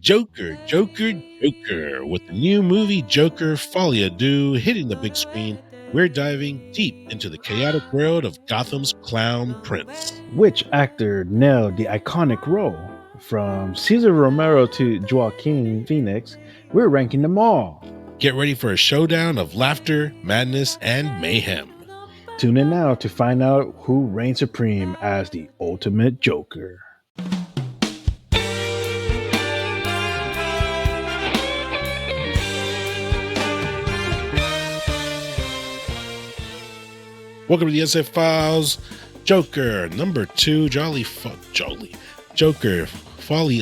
Joker, Joker, Joker. With the new movie Joker, Folie hitting the big screen, we're diving deep into the chaotic world of Gotham's clown prince. Which actor nailed the iconic role? From Cesar Romero to Joaquin Phoenix, we're ranking them all. Get ready for a showdown of laughter, madness, and mayhem. Tune in now to find out who reigns supreme as the ultimate Joker. Welcome to the SF Files. Joker, number 2, Joker, Folie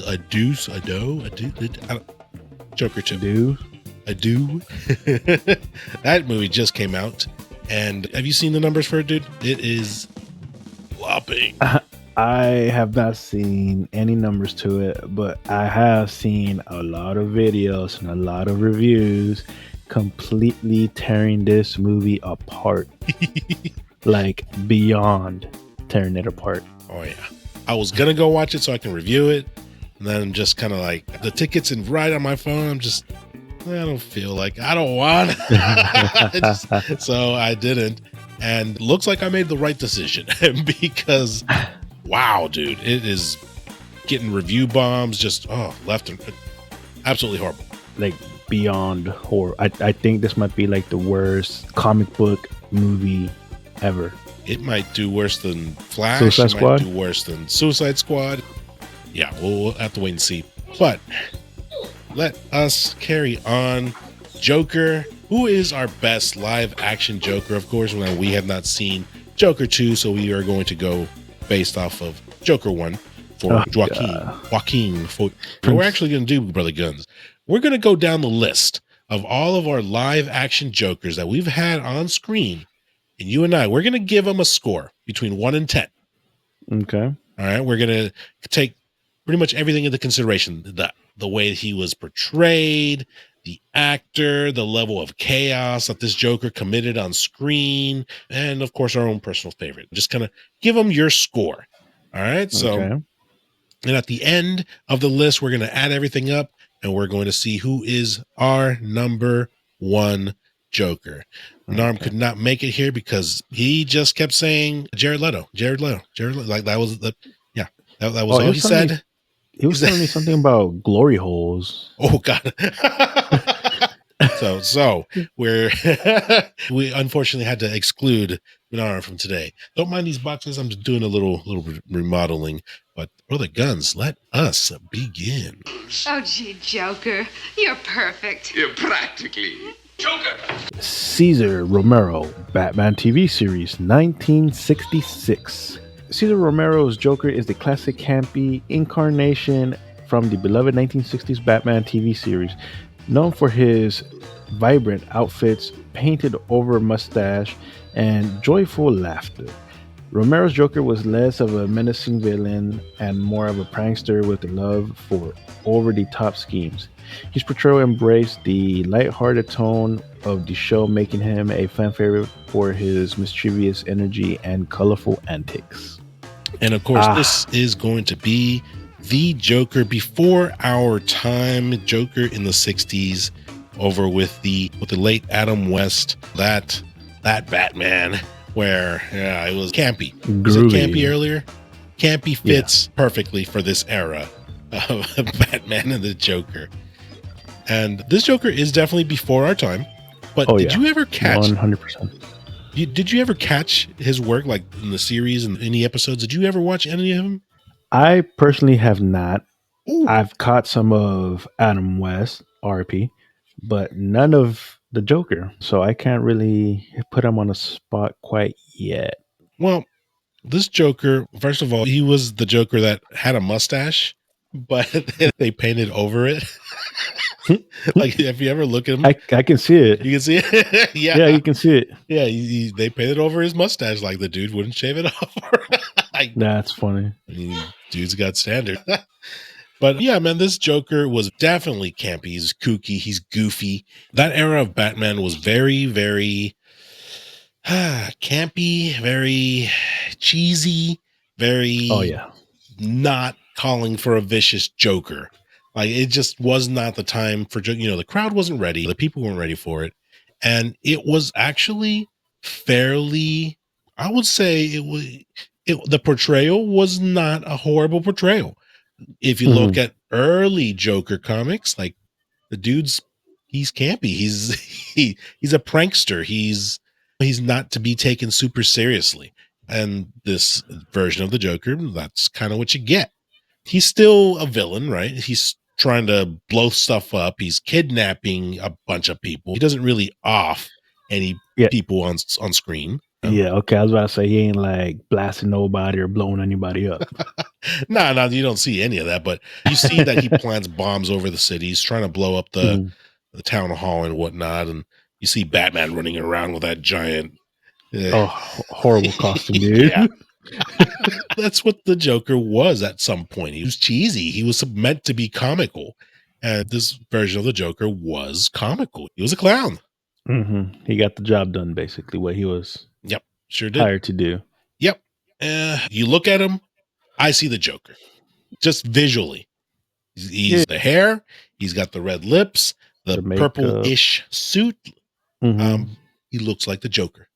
Joker 2. That movie just came out. And have you seen the numbers for it, dude? It is whopping. I have not seen any numbers to it, but I have seen a lot of videos and a lot of reviews completely tearing this movie apart. Like beyond tearing it apart. Oh yeah. I was gonna go watch it so I can review it, and then I'm just kind of like, the ticket's in right on my phone. I don't feel like, I don't want so I didn't, and looks like I made the right decision because wow, dude, it is getting review bombs just left and absolutely horrible. Like beyond horror. I think this might be like the worst comic book movie ever. It might do worse than Flash. Suicide Squad? Might do worse than Suicide Squad. Yeah, we'll have to wait and see. But let us carry on. Joker, who is our best live action Joker? Of course, we have not seen Joker 2, so we are going to go based off of Joker 1 for Joaquin. We're actually going to do Brother Guns. We're going to go down the list of all of our live action Jokers that we've had on screen. And you and I, we're going to give them a score between 1 and 10. Okay. All right. We're going to take pretty much everything into consideration. The way he was portrayed, the actor, the level of chaos that this Joker committed on screen, and of course, our own personal favorite. Just kind of give them your score. All right. So, and at the end of the list, we're going to add everything up and we're going to see who is our number 1 Joker. Norm could not make it here because he just kept saying Jared Leto. Like that was that was all he said. He was telling me something about glory holes. Oh God. so we unfortunately had to exclude Minara from today. Don't mind these boxes. I'm just doing a little remodeling. But Brother Guns, let us begin. Oh gee, Joker, you're perfect. You're practically Joker. Cesar Romero, Batman TV series, 1966. Cesar Romero's Joker is the classic campy incarnation from the beloved 1960s Batman TV series, known for his vibrant outfits, painted over mustache, and joyful laughter. Romero's Joker was less of a menacing villain and more of a prankster with a love for over-the-top schemes. His portrayal embraced the lighthearted tone of the show, making him a fan favorite for his mischievous energy and colorful antics. And of course, this is going to be the Joker before our time, Joker in the 60s, over with the late Adam West, that Batman, where it was campy. Was it campy earlier? Campy fits perfectly for this era of Batman and the Joker. And this Joker is definitely before our time. But did you ever catch 100%? Did you ever catch his work, like in the series and any episodes? Did you ever watch any of them? I personally have not. Ooh. I've caught some of Adam West, RP, but none of the Joker. So I can't really put him on a spot quite yet. Well, this Joker, first of all, he was the Joker that had a mustache, but they painted over it. Like, if you ever look at him, I can see it. You can see it. Yeah, you can see it. Yeah, they painted over his mustache like the dude wouldn't shave it off. That's funny. Dude's got standard. But yeah, man, this Joker was definitely campy. He's kooky. He's goofy. That era of Batman was very, very campy, very cheesy, very not calling for a vicious Joker. Like, it just was not the time for, the crowd wasn't ready. The people weren't ready for it. And it was actually fairly, I would say the portrayal was not a horrible portrayal. If you look at early Joker comics, like the he's campy. He's a prankster. He's not to be taken super seriously. And this version of the Joker, that's kind of what you get. He's still a villain, right? He's trying to blow stuff up. He's kidnapping a bunch of people. He doesn't really off any people on screen. Yeah, okay. I was about to say he ain't like blasting nobody or blowing anybody up. No, you don't see any of that. But you see that he plants bombs over the city. He's trying to blow up the town hall and whatnot. And you see Batman running around with that giant, horrible costume, dude. Yeah. That's what the Joker was at some point. He was cheesy. He was meant to be comical. And this version of the Joker was comical. He was a clown. He got the job done, basically, what he was sure did. hired to do. Yep. You look at him, I see the Joker. Just visually. He's the hair. He's got the red lips, the purple-ish suit. He looks like the Joker.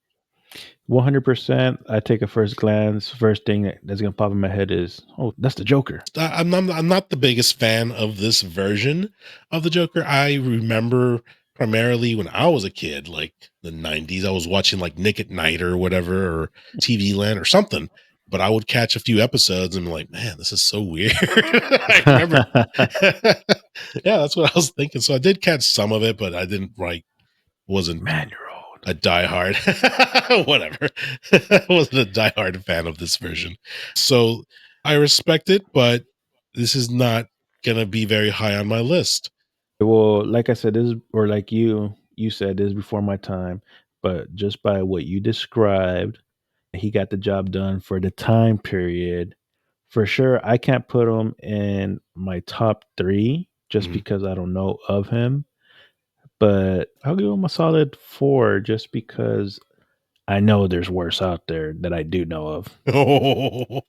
100%. I take a first glance. First thing that's going to pop in my head is, oh, that's the Joker. I'm not the biggest fan of this version of the Joker. I remember primarily when I was a kid, like the 90s, I was watching like Nick at Night or whatever, or TV Land or something. But I would catch a few episodes and be like, man, this is so weird. I remember. Yeah, that's what I was thinking. So I did catch some of it, but I didn't wasn't a diehard, whatever. I wasn't a diehard fan of this version. So I respect it, but this is not going to be very high on my list. Well, like I said, or like you said, this is before my time, but just by what you described, he got the job done for the time period. For sure, I can't put him in my top 3 just because I don't know of him. But I'll give him a solid 4 just because I know there's worse out there that I do know of. Oh,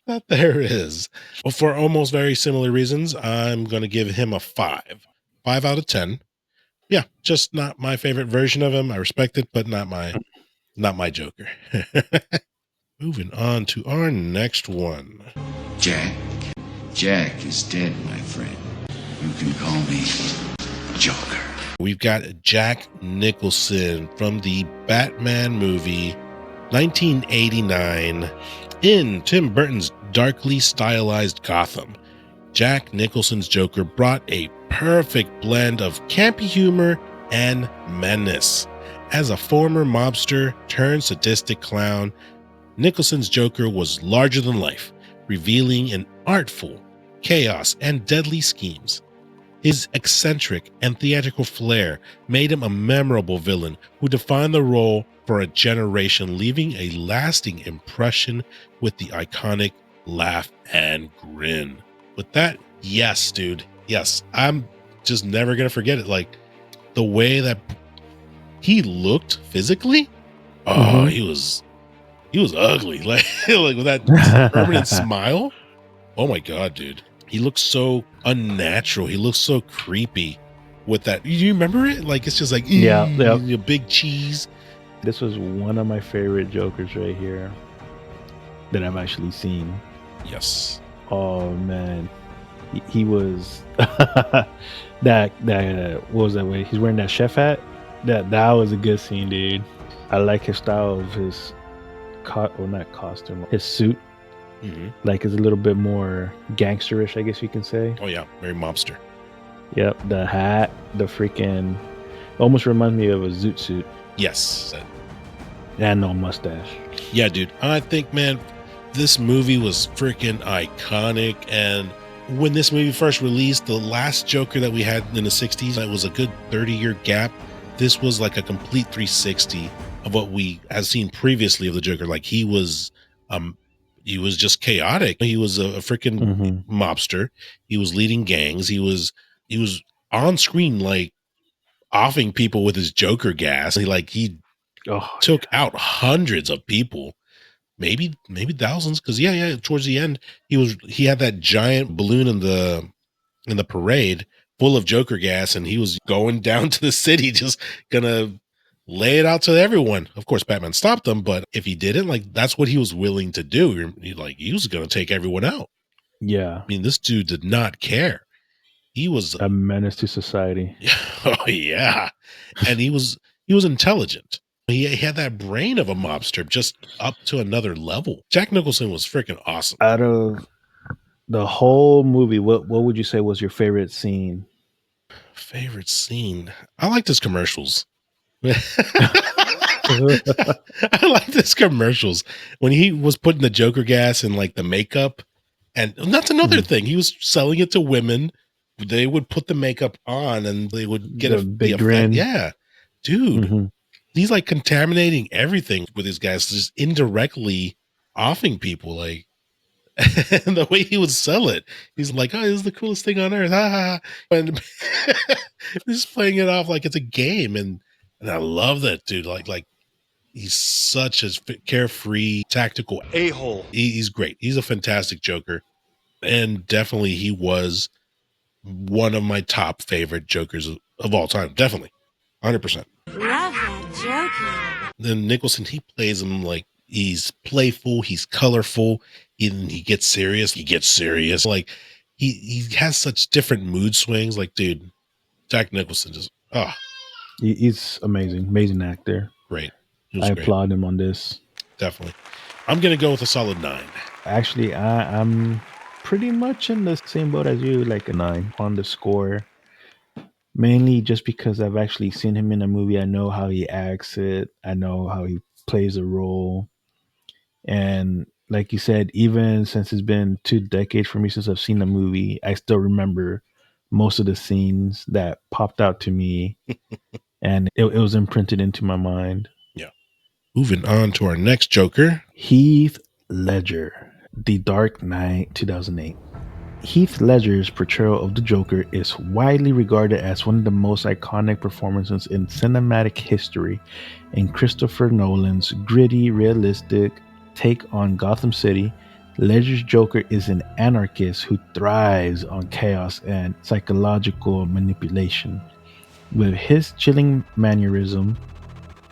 that there is. Well, for almost very similar reasons, I'm going to give him a 5. 5 out of 10. Yeah, just not my favorite version of him. I respect it, but not my Joker. Moving on to our next one. Jack is dead, my friend. You can call me Joker. We've got Jack Nicholson from the Batman movie 1989 in Tim Burton's darkly stylized Gotham. Jack Nicholson's Joker brought a perfect blend of campy humor and menace. As a former mobster turned sadistic clown, Nicholson's Joker was larger than life, revealing an artful chaos and deadly schemes. His eccentric and theatrical flair made him a memorable villain who defined the role for a generation, leaving a lasting impression with the iconic laugh and grin. With that, yes, dude. Yes, I'm just never going to forget it. Like, the way that he looked physically, he was ugly. Like with that permanent smile. Oh my God, dude. He looks so unnatural. He looks so creepy with that. You remember it? Like, it's just like, a big cheese. This was one of my favorite Jokers right here that I've actually seen. Yes. Oh man, he was that what was that way? He's wearing that chef hat. That was a good scene, dude. I like his style of his not costume, his suit. Like, it's a little bit more gangsterish, I guess you can say. Oh yeah, very mobster. Yep, the hat, the freaking almost reminds me of a zoot suit. Yes. And no mustache. Yeah, dude. I think, man, this movie was freaking iconic. And when this movie first released, the last Joker that we had in the 60s, it was a good 30-year gap. This was like a complete 360 of what we had seen previously of the Joker. Like, he was just chaotic. He was a freaking mobster. He was leading gangs. He was on screen, like, offing people with his Joker gas. He took out hundreds of people, maybe thousands. Because towards the end, he had that giant balloon in the in the parade full of Joker gas, and he was going down to the city, just gonna lay it out to everyone. Of course, Batman stopped him, but if he didn't, like, that's what he was willing to do. He was gonna take everyone out. Yeah. I mean, this dude did not care. He was a menace to society. Oh yeah, and he was intelligent. He had that brain of a mobster, just up to another level. Jack Nicholson was freaking awesome. Out of the whole movie, what would you say was your favorite scene? Favorite scene? I liked his commercials. I liked his commercials when he was putting the Joker gas in like the makeup, and that's another thing. He was selling it to women. They would put the makeup on, and they would get a big grin. Yeah, dude, he's like contaminating everything with his guys, just indirectly offing people. Like, and the way he would sell it, he's like, "Oh, this is the coolest thing on earth!" Ha ha! And he's playing it off like it's a game, and I love that dude. Like he's such a carefree, tactical a-hole. He's great. He's a fantastic Joker, and definitely he was one of my top favorite Jokers of all time. Definitely, 100%. Love that Joker. Then Nicholson, he plays him like he's playful, he's colorful, he gets serious. He gets serious. Like he has such different mood swings. Like, dude, Jack Nicholson just he's amazing actor. Great. I applaud him on this. Definitely. I'm gonna go with a solid 9. Actually, I'm pretty much in the same boat as you, like a 9 on the score. Mainly just because I've actually seen him in a movie. I know how he acts it. I know how he plays a role. And like you said, even since it's been 2 decades for me since I've seen the movie, I still remember most of the scenes that popped out to me. And it was imprinted into my mind. Yeah. Moving on to our next Joker. Heath Ledger, The Dark Knight, 2008. Heath Ledger's portrayal of the Joker is widely regarded as one of the most iconic performances in cinematic history, and Christopher Nolan's gritty, realistic take on Gotham City. Ledger's Joker is an anarchist who thrives on chaos and psychological manipulation. With his chilling mannerism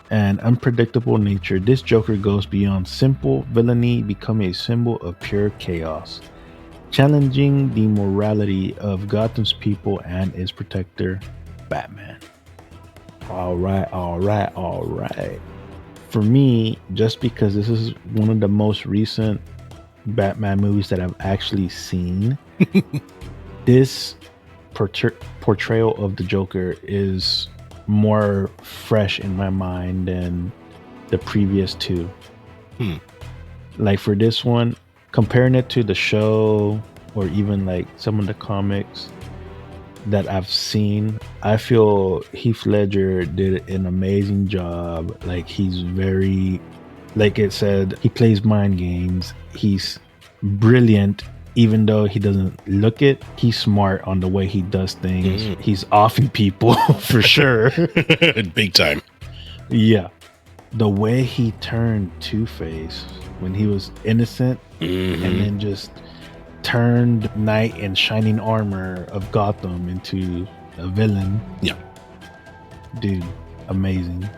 and unpredictable nature, this Joker goes beyond simple villainy, becoming a symbol of pure chaos, challenging the morality of Gotham's people and its protector, Batman. All right. For me, just because this is one of the most recent Batman movies that I've actually seen, this portrayal of the Joker is more fresh in my mind than the previous 2. Like for this one, comparing it to the show or even like some of the comics that I've seen, I feel Heath Ledger did an amazing job. Like he's very, like it said, he plays mind games. He's brilliant, even though he doesn't look it. He's smart on the way he does things. He's offing people for sure. Big time. Yeah. The way he turned Two-Face when he was innocent and then just turned knight in shining armor of Gotham into a villain. Yeah. Dude, amazing.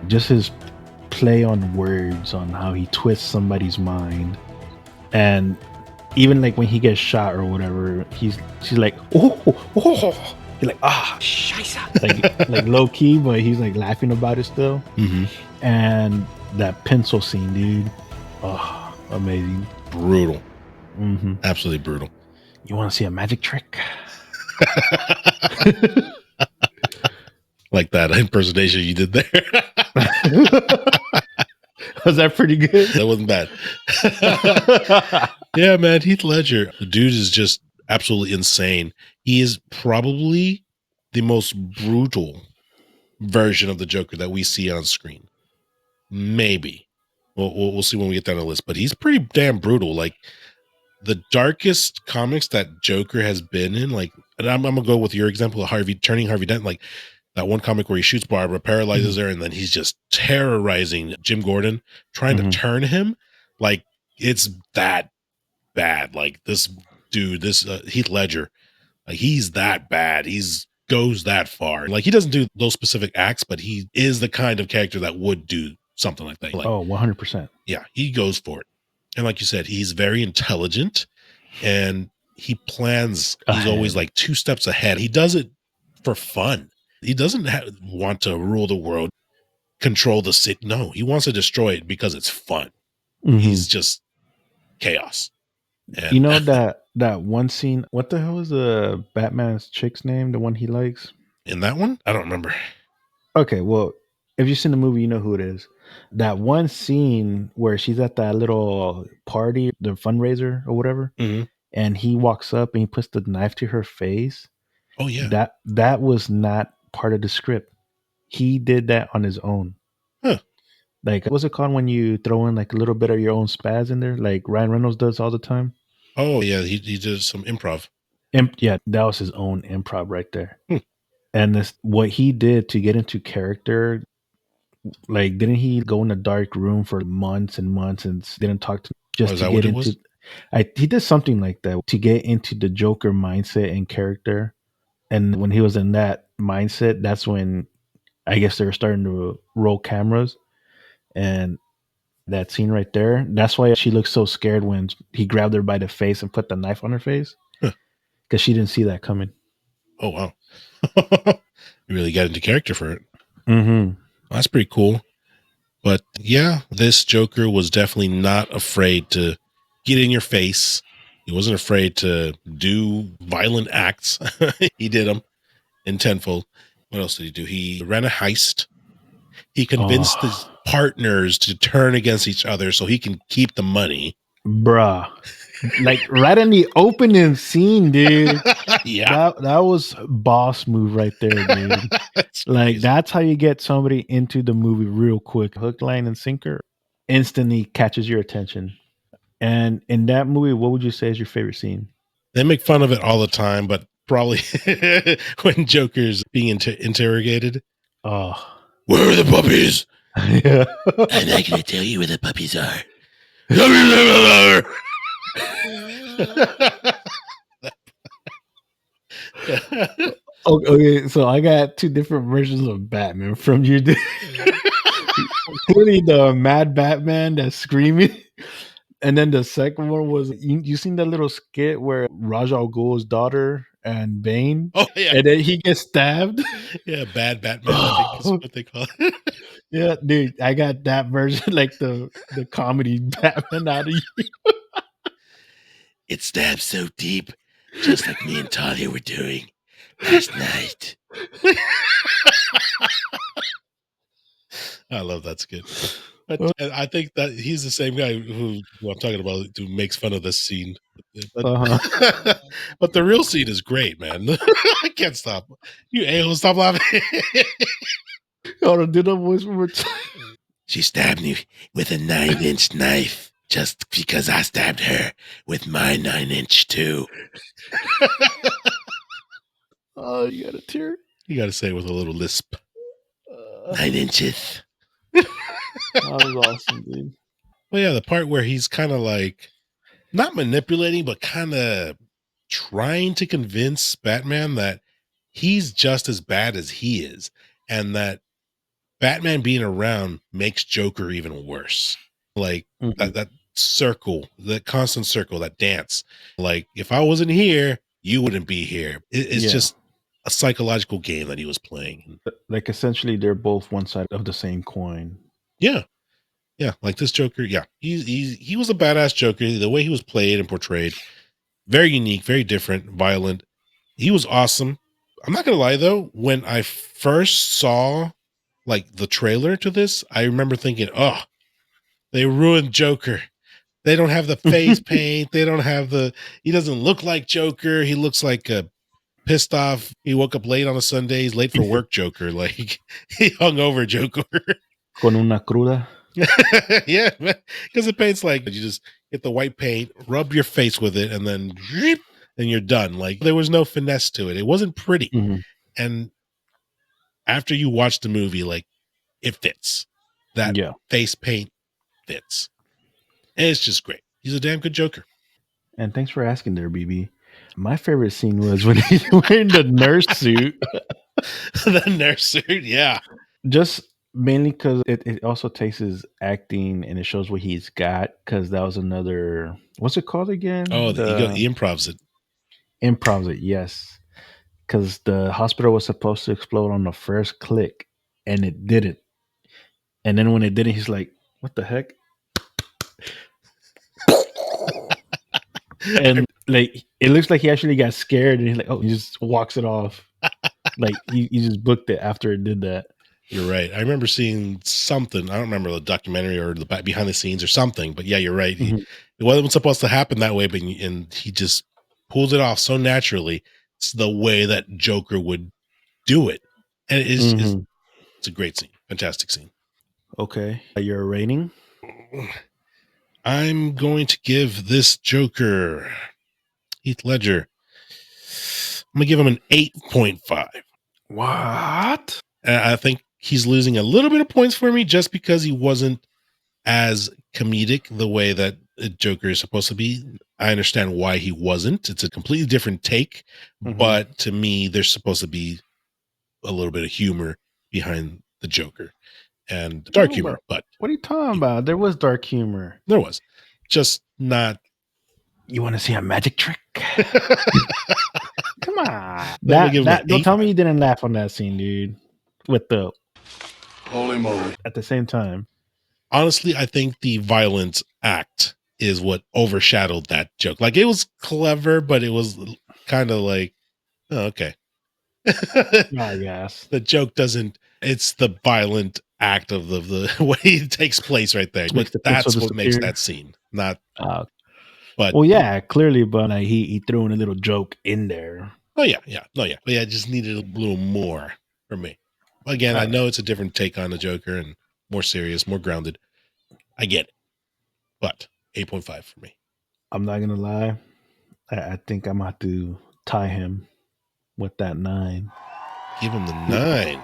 Just his play on words, on how he twists somebody's mind. And even like when he gets shot or whatever, she's like, oh. He's like, Scheiße. like low key, but he's like laughing about it still. And that pencil scene, dude. Oh, amazing. Brutal. Absolutely brutal. You want to see a magic trick? Like that impersonation you did there. Was that pretty good? That wasn't bad. Yeah, man. Heath Ledger, the dude is just absolutely insane. He is probably the most brutal version of the Joker that we see on screen. Maybe. We'll see when we get down the list, but he's pretty damn brutal. Like the darkest comics that Joker has been in, like, and I'm gonna go with your example of turning Harvey Dent, like that one comic where he shoots Barbara, paralyzes her, and then he's just terrorizing Jim Gordon, trying to turn him. Like it's that bad. Like this dude, this Heath Ledger, Like he's that bad. He's goes that far. Like he doesn't do those specific acts, but he is the kind of character that would do something like that. Like, 100%. yeah, he goes for it. And like you said, he's very intelligent and he plans. He's always like 2 steps ahead. He does it for fun. He doesn't want to rule the world, control the city. No, he wants to destroy it because it's fun. Mhm. He's just chaos. And You know that one scene, what the hell is the Batman's chick's name, the one he likes? in that one, I don't remember. Okay, well, if you've seen the movie, you know who it is. That one scene where she's at that little party, the fundraiser or whatever, Mhm. and he walks up and he puts the knife to her face. Oh yeah. That was not part of the script. He did that on his own. Huh. Like, what's it called when you throw in like a little bit of your own spaz in there, like Ryan Reynolds does all the time? Oh yeah, he did some improv. Yeah, that was his own improv right there. Hmm. And this, what he did to get into character, like, didn't he go in a dark room for months and months and didn't talk to just is to that get what it into? was? He did something like that to get into the Joker mindset and character. And when he was in that mindset, that's when I guess they were starting to roll cameras. And that scene right there, that's why she looked so scared when he grabbed her by the face and put the knife on her face, Huh. because she didn't see that coming. Oh wow. You really got into character for it. Mm-hmm. That's pretty cool. But yeah, this Joker was definitely not afraid to get in your face. He wasn't afraid to do violent acts. He did them in tenfold. What else did he do? He ran a heist. He convinced his partners to turn against each other so he can keep the money. Bruh. Like right in the opening scene, dude. Yeah. That was boss move right there, dude. That's Like crazy. that's how you get somebody into the movie real quick. Hook, line, and sinker instantly catches your attention. And in that movie, what would you say is your favorite scene? They make fun of it all the time, but probably when Joker's being interrogated. Oh, Where are the puppies? yeah. I'm not going to tell you where the puppies are. Okay, so I got 2 different versions of Batman from you. Clearly, the Mad Batman that's screaming, and then the second one was you seen that little skit where Ra's al Ghul's daughter and Bane, Oh yeah, and then he gets stabbed. yeah, bad Batman. I think is what they call it. Yeah, dude, I got that version, like the comedy Batman out of you. It stabs so deep, just like me and Talia were doing last night. I love that skit. But I think that he's the same guy who I'm talking about, who makes fun of this scene. But, but the real scene is great, man. I can't stop. You a-hole, stop laughing. Hold on, do the voice one more time. She stabbed me with a 9-inch knife just because I stabbed her with my 9-inch too. Oh, you got a tear. You got to say it with a little lisp. 9 inches. That was awesome, dude. Well, yeah, the part where he's kind of like not manipulating, but kind of trying to convince Batman that he's just as bad as he is, and that Batman being around makes Joker even worse. Like that circle, that constant circle, that dance. Like if I wasn't here, you wouldn't be here. It's just a psychological game that he was playing. Like essentially, they're both one side of the same coin. Yeah. Yeah, like this Joker, yeah. He was a badass Joker. The way he was played and portrayed, very unique, very different, violent. He was awesome. I'm not gonna lie though, when I first saw like the trailer to this, I remember thinking, oh, they ruined Joker. They don't have the face paint. They don't have he doesn't look like Joker. He looks like a pissed off. He woke up late on a Sunday. He's late for work Joker. Like he hung over Joker. Con una cruda. Yeah, because the paint's like you just get the white paint, rub your face with it, and then you're done. Like there was no finesse to it. It wasn't pretty. Mm-hmm. And after you watch the movie, like it fits. That face paint fits. And it's just great. He's a damn good Joker. And thanks for asking there, BB. My favorite scene was when he's wearing the nurse suit. The nurse suit, yeah. Just mainly because it also takes his acting and it shows what he's got. Because that was another, what's it called again? Oh, he improvs it. Improvs it, yes. Because the hospital was supposed to explode on the first click, and it didn't. And then when it didn't, he's like, "What the heck?" And like, it looks like he actually got scared, and he's like, "Oh," he just walks it off. Like he just booked it after it did that. You're right. I remember seeing something. I don't remember the documentary or the behind the scenes or something, but yeah, you're right. Mhm. It wasn't supposed to happen that way, but and he just pulls it off so naturally. It's the way that Joker would do it, and it's a great scene, fantastic scene. Okay, your rating? I'm going to give this Joker, Heath Ledger, I'm gonna give him an 8.5. What? And I think he's losing a little bit of points for me just because he wasn't as comedic the way that Joker is supposed to be. I understand why he wasn't. It's a completely different take, but to me, there's supposed to be a little bit of humor behind the Joker and dark humor. But what are you talking about? There was dark humor. There was, just not. You want to see a magic trick? Come on. Don't tell me you didn't laugh on that scene, dude. With the Holy moly. at the same time. Honestly, I think the violent act is what overshadowed that joke. Like, it was clever, but it was kind of like, oh, okay. I guess the joke doesn't. It's the violent act of the way it takes place right there. But that's what makes that scene. Not. But well, yeah, clearly, but he threw in a little joke in there. Oh yeah. But yeah, I just needed a little more for me. Again, I know it's a different take on the Joker and more serious, more grounded. I get it, but 8.5 for me. I'm not gonna lie. I think I'm about to tie him with that 9. Give him the 9.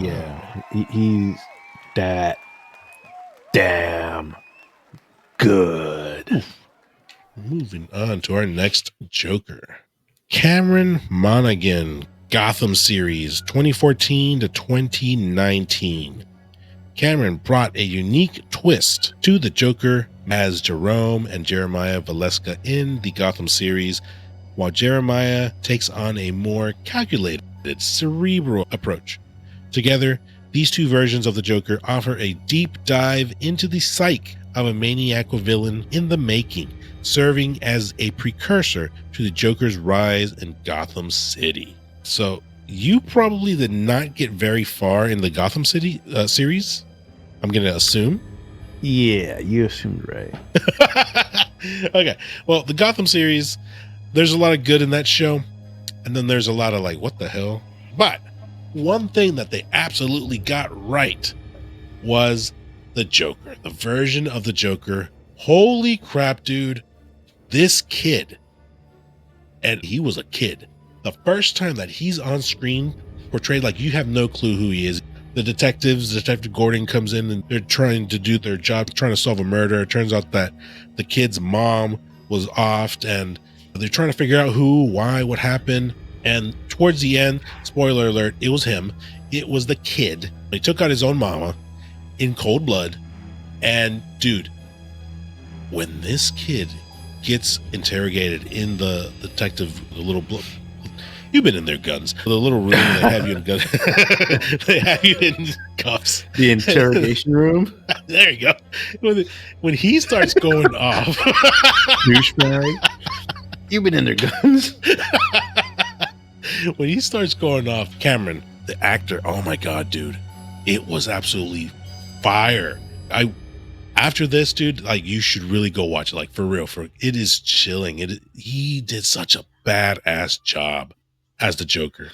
Yeah, he's that damn good. Moving on to our next Joker, Camron Monaghan, Gotham series 2014 to 2019. Camron brought a unique twist to the Joker as Jerome and Jeremiah Valeska in the Gotham series, while Jeremiah takes on a more calculated, cerebral approach. Together, these two versions of the Joker offer a deep dive into the psyche of a maniacal villain in the making, serving as a precursor to the Joker's rise in Gotham City. So, you probably did not get very far in the Gotham City series, I'm going to assume. Yeah, you assumed right. Okay, well, the Gotham series, there's a lot of good in that show, and then there's a lot of like, what the hell? But one thing that they absolutely got right was the Joker, the version of the Joker. Holy crap, dude. This kid, and he was a kid, the first time that he's on screen portrayed like you have no clue who he is. The Detective Gordon comes in and they're trying to do their job, trying to solve a murder. It turns out that the kid's mom was offed and they're trying to figure out who, why, what happened. And towards the end, spoiler alert, it was him. It was the kid. He took out his own mama in cold blood. And dude, when this kid gets interrogated in the little you've been in their guns, the little room, they have you in guns. They have you in cuffs, the interrogation room. There you go. When he starts going off, douchebag, you've been in their guns. When he starts going off, Cameron, the actor, oh my god, dude, it was absolutely fire. After this, dude, like, you should really go watch it, like, for real. It is chilling. He did such a badass job as the Joker.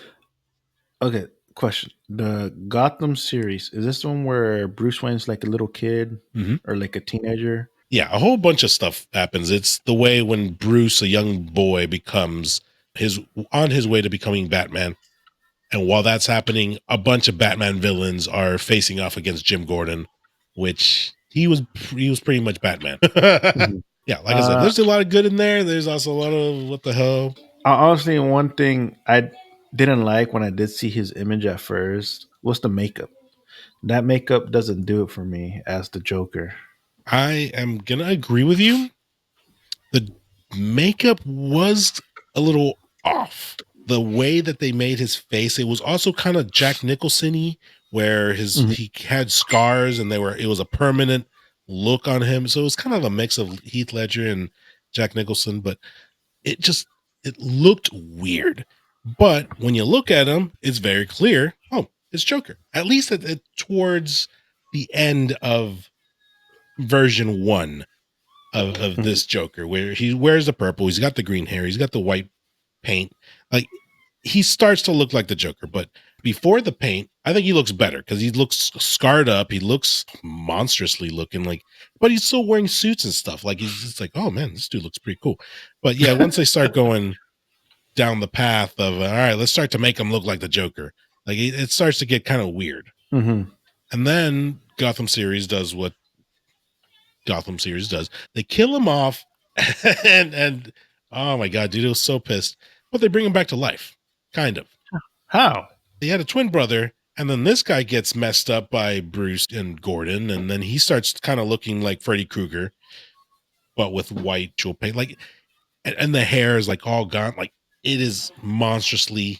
Okay, question. The Gotham series, is this the one where Bruce Wayne's like a little kid or like a teenager? Yeah, a whole bunch of stuff happens. It's the way when Bruce, a young boy, becomes on his way to becoming Batman. And while that's happening, a bunch of Batman villains are facing off against Jim Gordon, which he was pretty much Batman. Yeah, like I said, there's a lot of good in there. There's also a lot of what the hell. Honestly, one thing I didn't like when I did see his image at first was the makeup. That makeup doesn't do it for me as the Joker. I am gonna agree with you. The makeup was a little off. The way that they made his face, it was also kind of Jack Nicholson-y, where Mhm. he had scars and it was a permanent look on him. So it was kind of a mix of Heath Ledger and Jack Nicholson, but it just it looked weird. But when you look at him, it's very clear. Oh, it's Joker. At least towards the end of version one of Mhm. this Joker, where he wears the purple, he's got the green hair, he's got the white paint. Like he starts to look like the Joker, but before the paint, I think he looks better because he looks scarred up. He looks monstrously looking like, but he's still wearing suits and stuff. Like he's just like, oh man, this dude looks pretty cool. But yeah, once they start going down the path of all right, let's start to make him look like the Joker. Like it starts to get kind of weird. Mhm. And then Gotham series does what Gotham series does. They kill him off, and oh my god, dude, I was so pissed. But they bring him back to life, kind of. How? He had a twin brother, and then this guy gets messed up by Bruce and Gordon, and then he starts kind of looking like Freddy Krueger, but with white jewel paint, like, and the hair is like all gone, like it is monstrously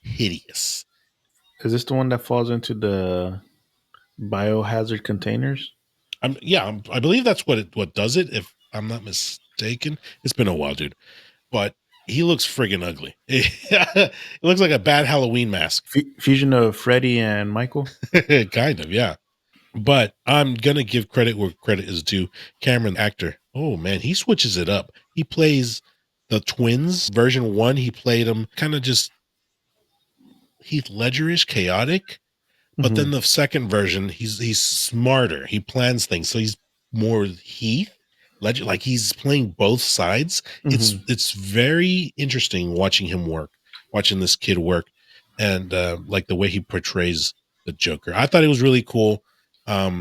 hideous. Is this the one that falls into the biohazard containers? I believe that's what does it. If I'm not mistaken, it's been a while, dude. But he looks friggin' ugly. It looks like a bad Halloween mask. Fusion of Freddy and Michael? Kind of, yeah. But I'm gonna give credit where credit is due. Camron, actor. Oh man, he switches it up. He plays the twins. Version one, he played them kind of just Heath Ledgerish, chaotic. But then Mhm. the second version, he's smarter. He plans things, so he's more Heath Ledger. Like he's playing both sides. Mhm. It's very interesting watching him work, watching this kid work, and like the way he portrays the Joker. I thought it was really cool.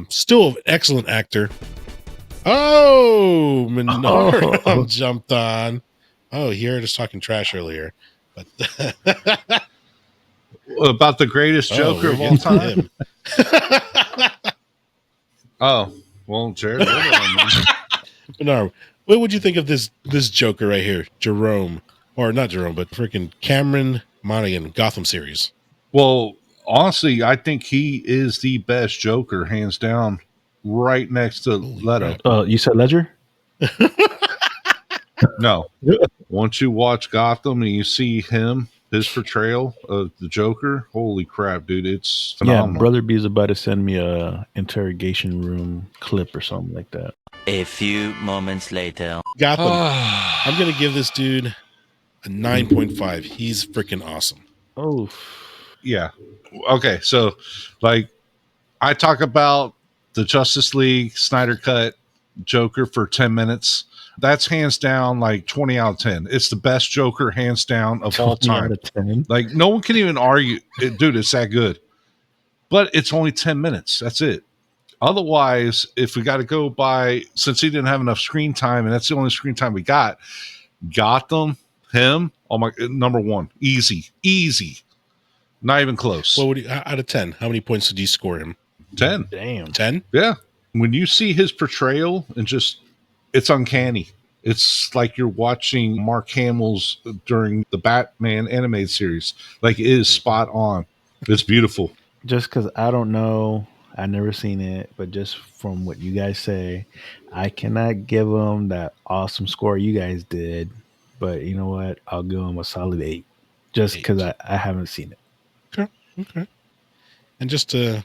Still an excellent actor. Oh, Menard Oh, jumped on. Oh, he heard us talking trash earlier, but About the greatest oh, Joker we're of all getting to time. him. Oh, well, Jared. Leto, I mean. Bernard, what would you think of this Joker right here, Jerome, or not Jerome, but freaking Camron Monaghan, Gotham series? Well, honestly, I think he is the best Joker, hands down, right next to Holy Leto. crap! you said Ledger? No, once you watch Gotham and you see him, his portrayal of the Joker, holy crap, dude, it's Yeah, phenomenal. Brother B is about to send me a interrogation room clip or something like that. A few moments later. Gotham. I'm gonna give this dude a 9.5. He's freaking awesome. Oh, Yeah. Okay, so like I talk about the Justice League Snyder cut Joker for 10 minutes. That's hands down like 20 out of 10. It's the best Joker hands down of all 20 out time. of 10. Like no one can even argue it, dude, it's that good. But it's only 10 minutes. That's it. Otherwise, if we got to go by, since he didn't have enough screen time, and that's the only screen time we got, Gotham, him, oh my, number one, easy, not even close. What would you, out of 10? How many points did you score him? 10, Damn. 10. yeah. When you see his portrayal, and just, it's uncanny. It's like you're watching Mark Hamill's during the Batman animated series. Like it is spot on. It's beautiful. Just because I don't know, I never seen it, but just from what you guys say, I cannot give them that awesome score you guys did. But you know what? I'll give them a solid 8, just because I haven't seen it. Okay. And just to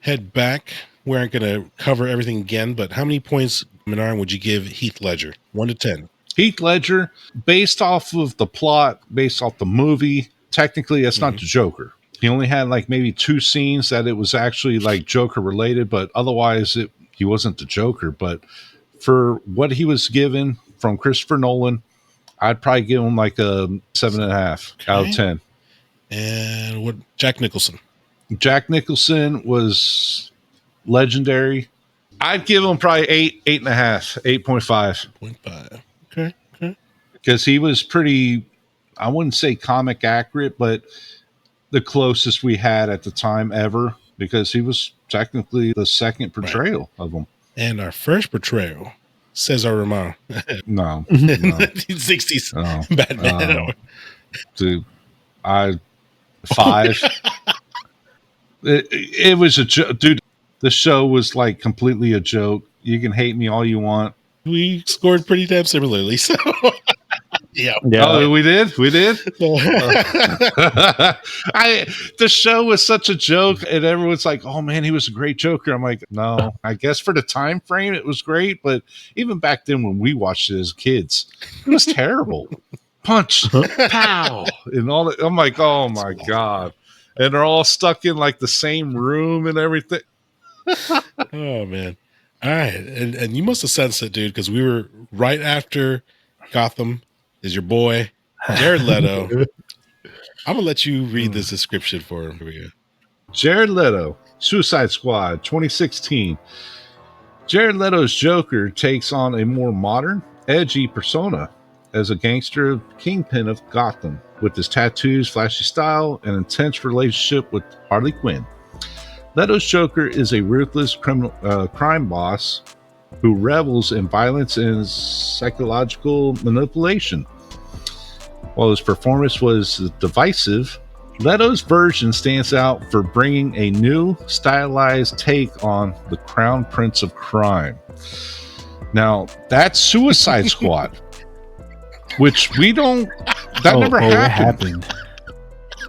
head back, we aren't going to cover everything again, but how many points, Menard, would you give Heath Ledger? 1 to 10. Heath Ledger, based off of the plot, based off the movie, technically that's not the Joker. He only had like maybe 2 scenes that it was actually like Joker related, but otherwise he wasn't the Joker. But for what he was given from Christopher Nolan, I'd probably give him like a 7.5 out of 10. And what, Jack Nicholson? Jack Nicholson was legendary. I'd give him probably 8.5, 8.5. 0.5. Okay. Because he was pretty I wouldn't say comic accurate, but the closest we had at the time ever, because he was technically the second portrayal of him. And our first portrayal, Cesar Romero. No. 1960s Batman. Dude, five. It was a joke. Dude, the show was like completely a joke. You can hate me all you want. We scored pretty damn similarly, so yeah. Oh, we did. The show was such a joke, and everyone's like, "Oh man, he was a great Joker." I'm like, no, I guess for the time frame, it was great, but even back then when we watched it as kids, it was terrible. Punch, pow, and all that. I'm like, oh my god, and they're all stuck in like the same room and everything. Oh man. All right. And you must have sensed it, dude, because we were right after Gotham is your boy, Jared Leto. I'm going to let you read this description for him. Here we go. Jared Leto, Suicide Squad, 2016. Jared Leto's Joker takes on a more modern, edgy persona as a gangster kingpin of Gotham, with his tattoos, flashy style, and intense relationship with Harley Quinn. Leto's Joker is a ruthless crime boss who revels in violence and psychological manipulation. While his performance was divisive, Leto's version stands out for bringing a new, stylized take on the Crown Prince of Crime. Now, that's Suicide Squad, which we don't... That never happened.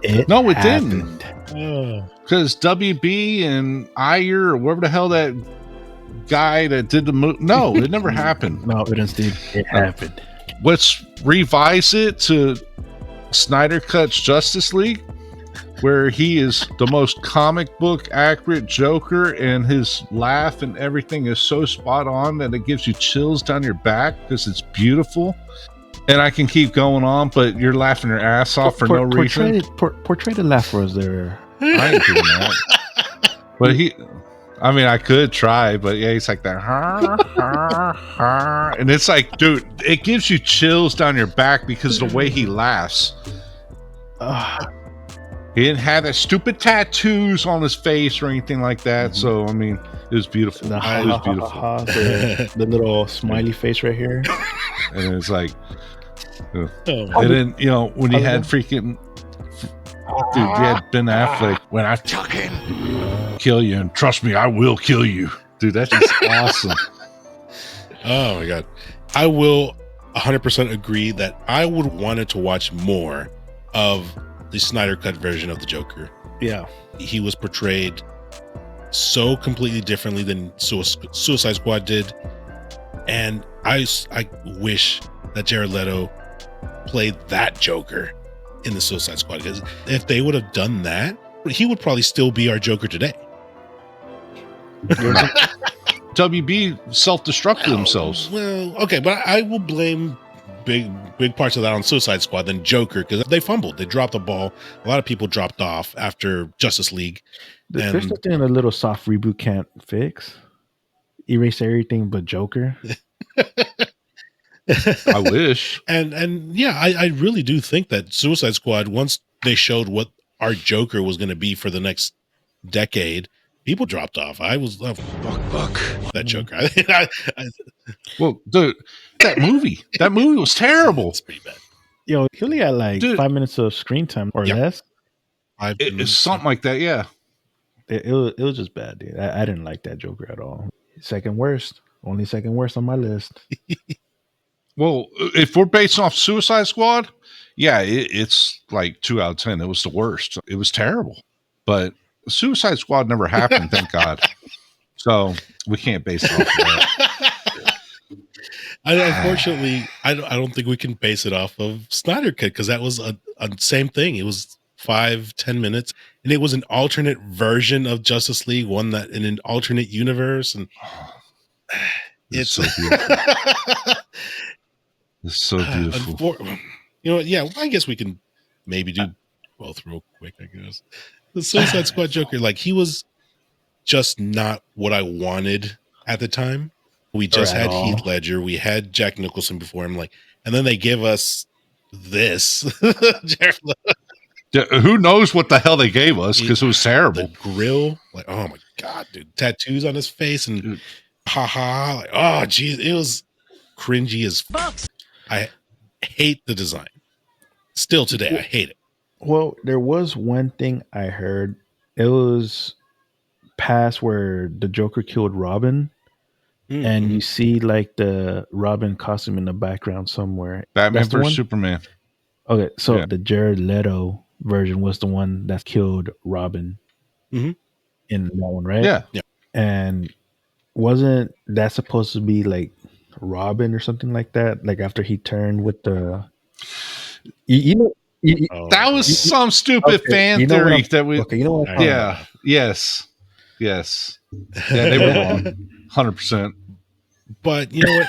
It didn't. Because WB and Ayer, or whatever the hell that guy that did the movie, no, it never happened. No, it happened. Let's revise it to Snyder Cut's Justice League, where he is the most comic book accurate Joker, and his laugh and everything is so spot on that it gives you chills down your back because it's beautiful. And I can keep going on, but you're laughing your ass off for no reason. Portray the laugh for us there. I ain't doing that. But I could try, but yeah, he's like that. And it's like, dude, it gives you chills down your back because of the way he laughs. He didn't have that stupid tattoos on his face or anything like that. So, it was beautiful. It was beautiful. The little smiley face right here. And it's like, and then, when you had freaking... Dude, you had Ben Affleck, when I kill you, and trust me, I will kill you. Dude, that's just awesome. Oh my God. I will 100% agree that I would wanted to watch more of the Snyder Cut version of the Joker. Yeah. He was portrayed so completely differently than Suicide Squad did. And I wish that Jared Leto played that Joker in the Suicide Squad, because if they would have done that, he would probably still be our Joker today. WB self-destructed themselves. Well, okay, but I will blame big parts of that on Suicide Squad than Joker, because they fumbled. They dropped the ball. A lot of people dropped off after Justice League. There's nothing a little soft reboot can't fix. Erase everything but Joker. I wish. And yeah, I really do think that Suicide Squad, once they showed what our Joker was going to be for the next decade, people dropped off. I was fuck that Joker. Well, dude, that movie was terrible. It's pretty bad. He only had 5 minutes of screen time or less. It's something like that. Yeah, it was just bad, dude. I didn't like that Joker at all. Second worst on my list. Well, if we're based off Suicide Squad, yeah, it's like 2 out of 10. It was the worst. It was terrible. But Suicide Squad never happened, thank God. So we can't base it off of that. Unfortunately, I don't think we can base it off of Snyder Cut, because that was a same thing. It was 5-10 minutes, and it was an alternate version of Justice League, one that in an alternate universe, and it's so beautiful. It's so beautiful. Yeah, I guess we can maybe do both real quick, I guess. The Suicide Squad Joker, he was just not what I wanted at the time. We just had Heath Ledger. We had Jack Nicholson before him. And then they give us this. Jared Leto, Who knows what the hell they gave us because it was terrible. the grill, like, oh my god, dude, tattoos on his face and haha, like, oh geez, it was cringy as fuck. I hate the design. Still today, I hate it. Well, there was one thing I heard. It was past where the Joker killed Robin, and you see like the Robin costume in the background somewhere. Batman That's the vs one? Superman. Okay, so Yeah. the Jared Leto version was the one that killed Robin Mhm. in that one, right? Yeah. And wasn't that supposed to be like Robin or something like that? Like after he turned with the, you know, Oh, That was some stupid fan you know what theory I'm- that we. okay, you know what? I'm I- talking Yeah. about. Yes. Yes. Yeah, they were wrong. 100%. But you know what?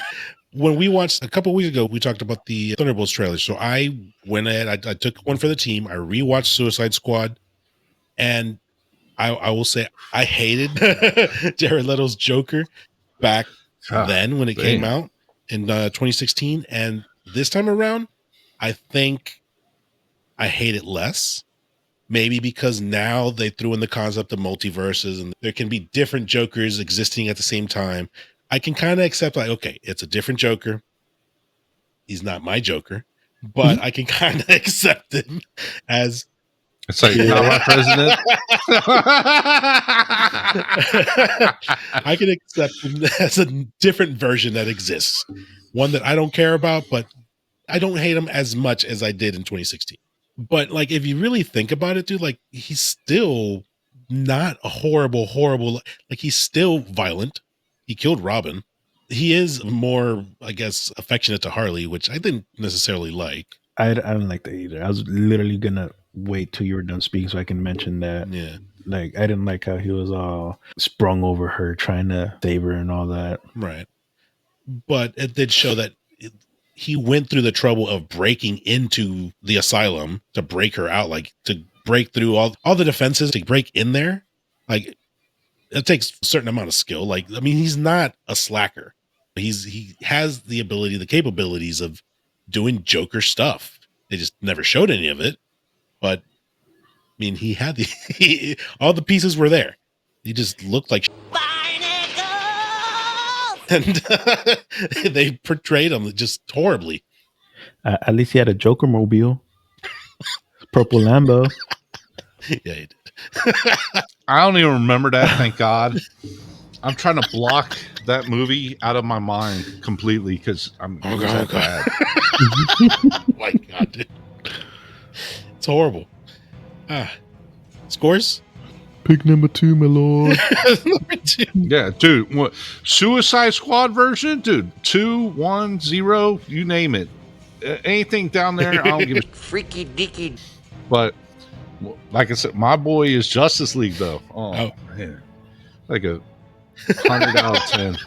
When we watched a couple weeks ago, we talked about the Thunderbolts trailer. So I went ahead, I took one for the team. I rewatched Suicide Squad, and I will say I hated Jared Leto's Joker back then when it came out in 2016, and this time around, I think I hate it less. Maybe because now they threw in the concept of multiverses and there can be different Jokers existing at the same time. I can kind of accept, like, okay, it's a different Joker. He's not my Joker, but I can kind of accept him as It's like, not my president. I can accept him as a different version that exists. One that I don't care about, but I don't hate him as much as I did in 2016. But like, if you really think about it, dude, like he's still not a horrible, like he's still violent. He killed Robin. He is more, I guess, affectionate to Harley, which I didn't necessarily like. I don't like that either. I was literally gonna wait till you were done speaking so I can mention that. Yeah. Like I didn't like how he was all sprung over her trying to save her and all that. Right. But it did show that he went through the trouble of breaking into the asylum to break her out, like to break through all the defenses to break in there. Like it takes a certain amount of skill. Like, I mean, he's not a slacker. He has the ability, the capabilities of doing Joker stuff. They just never showed any of it. But I mean, he had all the pieces were there. He just looked like and they portrayed him just horribly. At least he had a Joker mobile, purple Lambo. Yeah, he did. I don't even remember that, thank God. I'm trying to block that movie out of my mind completely because I'm God. bad. Oh my God, dude. It's horrible. Scores? Pick number 2, my lord. Number 2. Yeah, dude. What, Suicide Squad version? Dude, 2, 1, 0, you name it. Anything down there, I don't give a Freaky deaky. But like I said, my boy is Justice League though. Oh, man. Like a 100 out of 10.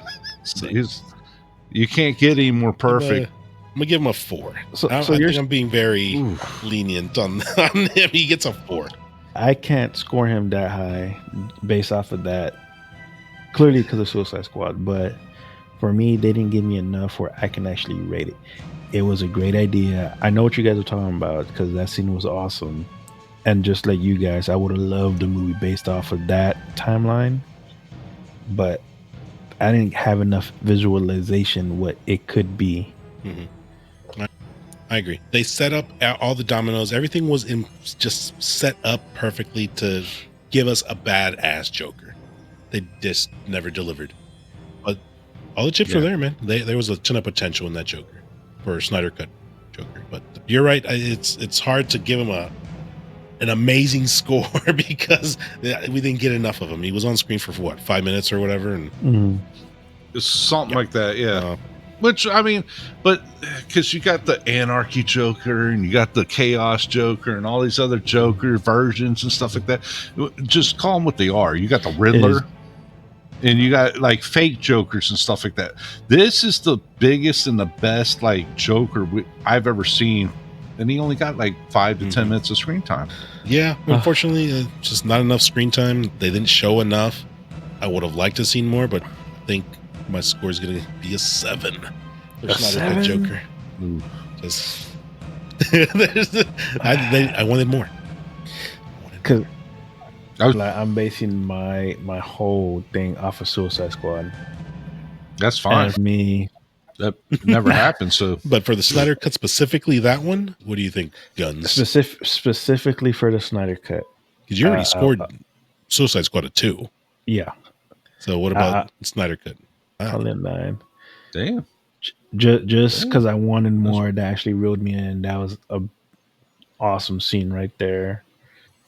You can't get any more perfect. I'm gonna give him a 4. So I you're think I'm being very lenient on him. He gets a 4. I can't score him that high based off of that. Clearly because of Suicide Squad, but for me, they didn't give me enough where I can actually rate it. It was a great idea. I know what you guys are talking about because that scene was awesome. And just like you guys, I would have loved the movie based off of that timeline. But I didn't have enough visualization what it could be. Mm-hmm. I agree. They set up all the dominoes. Everything was just set up perfectly to give us a badass Joker. They just never delivered. But all the chips were there, man. There was a ton of potential in that Joker for a Snyder cut Joker. But you're right. It's hard to give him an amazing score because we didn't get enough of him. He was on screen for what, 5 minutes or whatever, and It's something like that, yeah. Which, I mean, but because you got the Anarchy Joker and you got the Chaos Joker and all these other Joker versions and stuff like that. Just call them what they are. You got the Riddler and you got like fake Jokers and stuff like that. This is the biggest and the best like Joker I've ever seen. And he only got like 5 to 10 minutes of screen time. Yeah, unfortunately, just not enough screen time. They didn't show enough. I would have liked to see more, but I think my score is going to be a 7. There's not a good Joker. Just I wanted more. Because I'm basing my whole thing off of Suicide Squad. That's fine. And me, that never happened. So, but for the Snyder Cut specifically, that one, what do you think, Guns? Specifically for the Snyder Cut, because you already scored Suicide Squad a 2. Yeah. So what about Snyder Cut? I'll in 9. Damn. Just because I wanted more, that actually reeled me in. That was a awesome scene right there.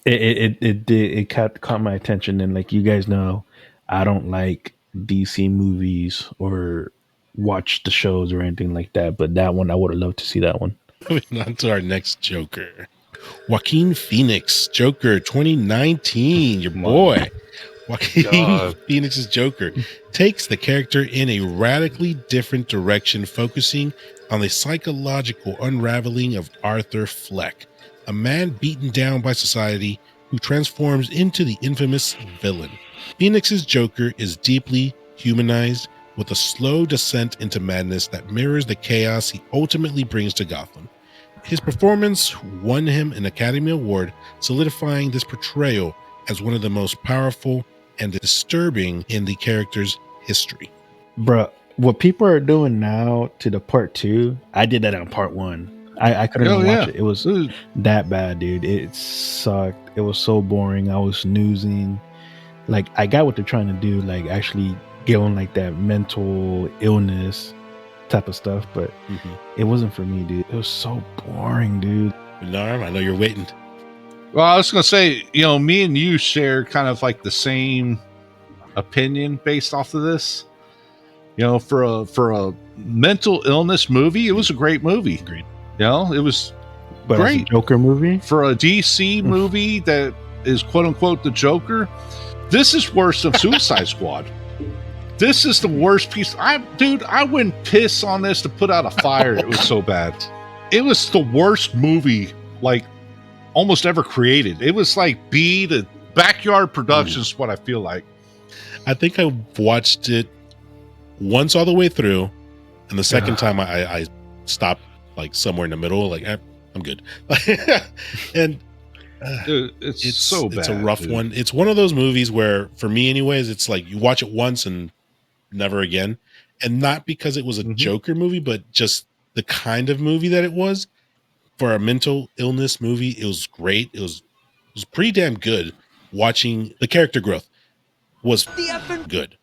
It caught my attention, and like you guys know, I don't like DC movies or watch the shows or anything like that. But that one, I would have loved to see that one. Moving on to our next Joker, Joaquin Phoenix, Joker 2019. Your boy, Joaquin Phoenix's Joker takes the character in a radically different direction, focusing on the psychological unraveling of Arthur Fleck, a man beaten down by society who transforms into the infamous villain. Phoenix's Joker is deeply humanized, with a slow descent into madness that mirrors the chaos he ultimately brings to Gotham. His performance won him an Academy Award, solidifying this portrayal as one of the most powerful and disturbing in the character's history. Bruh, what people are doing now to the part 2, I did that on part 1. I couldn't even watch it. It was that bad, dude. It sucked. It was so boring. I was snoozing. Like, I got what they're trying to do, like actually giving like that mental illness type of stuff, but it wasn't for me, dude. It was so boring, dude. Narm, I know you're waiting. Well, I was going to say, me and you share kind of like the same opinion based off of this. For a mental illness movie, it was a great movie. Agreed. It was But great. as a Joker movie? For a DC movie that is quote unquote the Joker, this is worse than Suicide Squad. This is the worst piece. I wouldn't piss on this to put out a fire. It was so bad. It was the worst movie like almost ever created. It was like the backyard productions. What I feel like. I think I watched it once all the way through, and the second time I stopped like somewhere in the middle. Like I'm good. And dude, it's so bad. It's a rough one. It's one of those movies where, for me, anyways, it's like you watch it once and never again. And not because it was a Joker movie, but just the kind of movie that it was. For a mental illness movie, it was great. It was pretty damn good. Watching the character growth was good.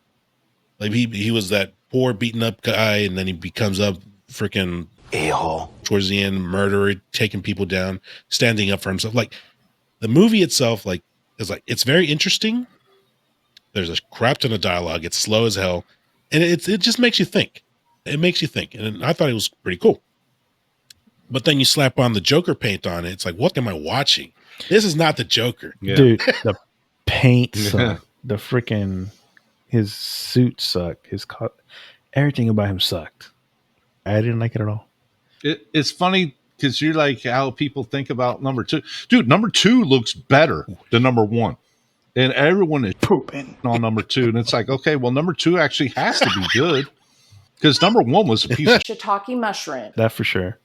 Like he was that poor beaten up guy, and then he becomes a freaking a-hole towards the end, murderer, taking people down, standing up for himself. Like the movie itself, like it's very interesting. There's a crap ton of dialogue. It's slow as hell, and it just makes you think. It makes you think, and I thought it was pretty cool. But then you slap on the Joker paint on it. It's like, what am I watching? This is not the Joker, dude. The paint sucked. The freaking his suit sucked. Everything about him sucked. I didn't like it at all. It's funny because you're like how people think about number 2. Dude, number 2 looks better than number 1. And everyone is pooping on number 2. And it's like, okay, well, number 2 actually has to be good. Because number 1 was a piece of shiitake mushroom. That for sure.